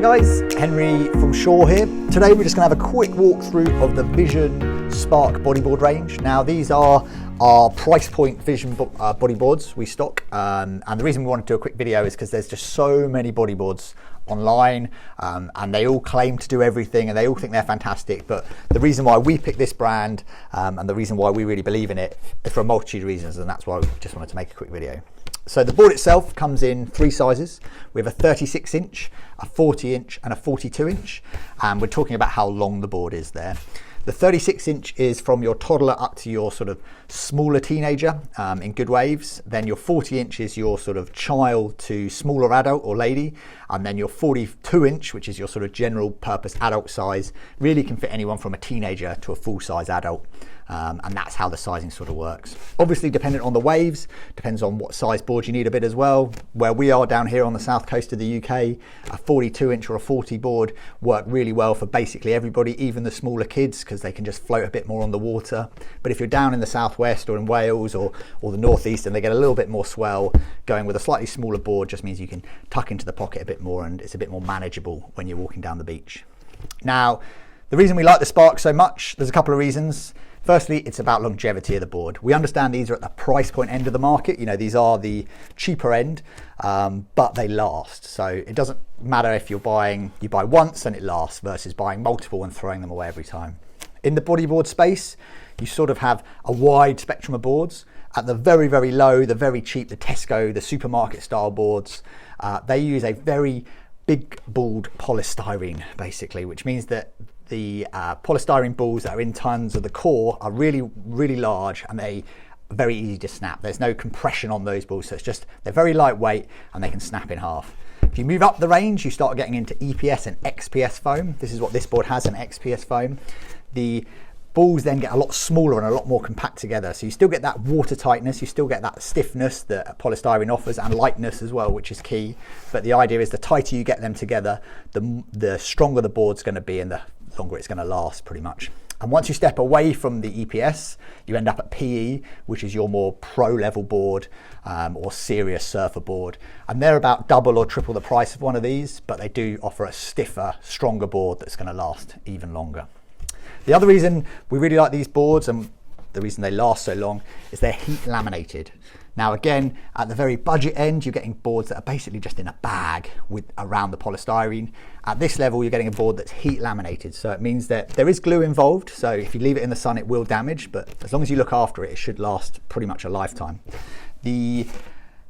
guys, Henry from Shore here. Today we're just going to have a quick walkthrough of the Vision Spark Bodyboard range. Now these are our price point Vision bodyboards we stock, and the reason we want to do a quick video is because there's just so many bodyboards online, and they all claim to do everything and they all think they're fantastic, but the reason why we picked this brand and the reason why we really believe in it is for a multitude of reasons, and that's why we just wanted to make a quick video. So the board itself comes in three sizes. We have a 36 inch, a 40 inch and a 42 inch, and we're talking about how long the board is there. The 36 inch is from your toddler up to your sort of smaller teenager in good waves. Then your 40 inch is your sort of child to smaller adult or lady. And then your 42 inch, which is your sort of general purpose adult size, really can fit anyone from a teenager to a full size adult. And that's how the sizing sort of works. Obviously dependent on the waves, depends on what size board you need a bit as well. Where we are down here on the south coast of the UK, a 42 inch or a 40 board work really well for basically everybody, even the smaller kids, because they can just float a bit more on the water. But if you're down in the southwest or in Wales or the northeast and they get a little bit more swell, going with a slightly smaller board just means you can tuck into the pocket a bit more and it's a bit more manageable when you're walking down the beach. Now, the reason we like the Spark so much, there's a couple of reasons. Firstly, it's about longevity of the board. We understand these are at the price point end of the market. You know, these are the cheaper end, but they last. So it doesn't matter if you buy once and it lasts versus buying multiple and throwing them away every time. In the bodyboard space, you sort of have a wide spectrum of boards. At the very, very low, the very cheap, the Tesco, the supermarket style boards, they use a very big balled polystyrene basically, which means that the polystyrene balls that are in tons of the core are really, really large and they are very easy to snap. There's no compression on those balls, so it's just, they're very lightweight and they can snap in half. If you move up the range, you start getting into EPS and XPS foam. This is what this board has, an XPS foam. The balls then get a lot smaller and a lot more compact together. So you still get that water tightness, you still get that stiffness that polystyrene offers and lightness as well, which is key. But the idea is the tighter you get them together, the stronger the board's going to be and the longer it's going to last pretty much. And once you step away from the EPS, you end up at PE, which is your more pro level board or serious surfer board. And they're about double or triple the price of one of these, but they do offer a stiffer, stronger board that's going to last even longer. The other reason we really like these boards and the reason they last so long is they're heat laminated. Now again, at the very budget end, you're getting boards that are basically just in a bag with around the polystyrene. At this level, you're getting a board that's heat laminated. So it means that there is glue involved. So if you leave it in the sun, it will damage, but as long as you look after it, it should last pretty much a lifetime. The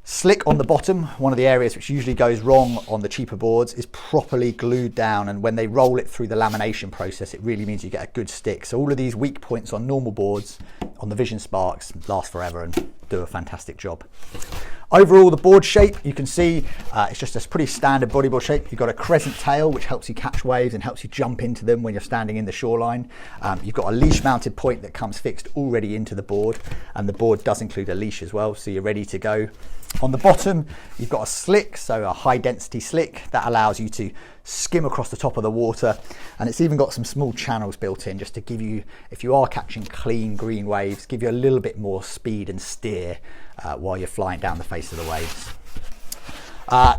slick on the bottom, one of the areas which usually goes wrong on the cheaper boards, is properly glued down, and when they roll it through the lamination process, it really means you get a good stick. So all of these weak points on normal boards on the Vision Sparks last forever and do a fantastic job. Overall, the board shape, you can see it's just a pretty standard bodyboard shape. You've got a crescent tail which helps you catch waves and helps you jump into them when you're standing in the shoreline. You've got a leash mounted point that comes fixed already into the board, and the board does include a leash as well, so you're ready to go. On the bottom, you've got a slick, so a high density slick that allows you to skim across the top of the water, and it's even got some small channels built in just to give you, if you are catching clean green waves, give you a little bit more speed and steer while you're flying down the face of the waves.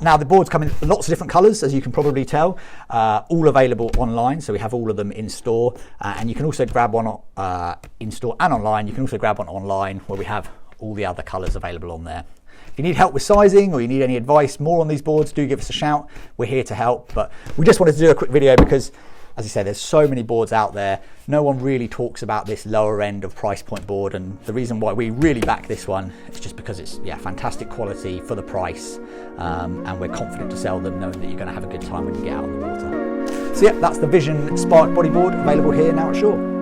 Now the boards come in lots of different colours, as you can probably tell, all available online, so we have all of them in store, and you can also grab one in store and online. You can also grab one online where we have all the other colours available on there. If you need help with sizing or you need any advice more on these boards, do give us a shout. We're here to help, but we just wanted to do a quick video because, as I said, there's so many boards out there. No one really talks about this lower end of price point board, and the reason why we really back this one is just because it's fantastic quality for the price, and we're confident to sell them knowing that you're going to have a good time when you get out on the water. So yeah, that's the Vision Spark Bodyboard available here now at Shore.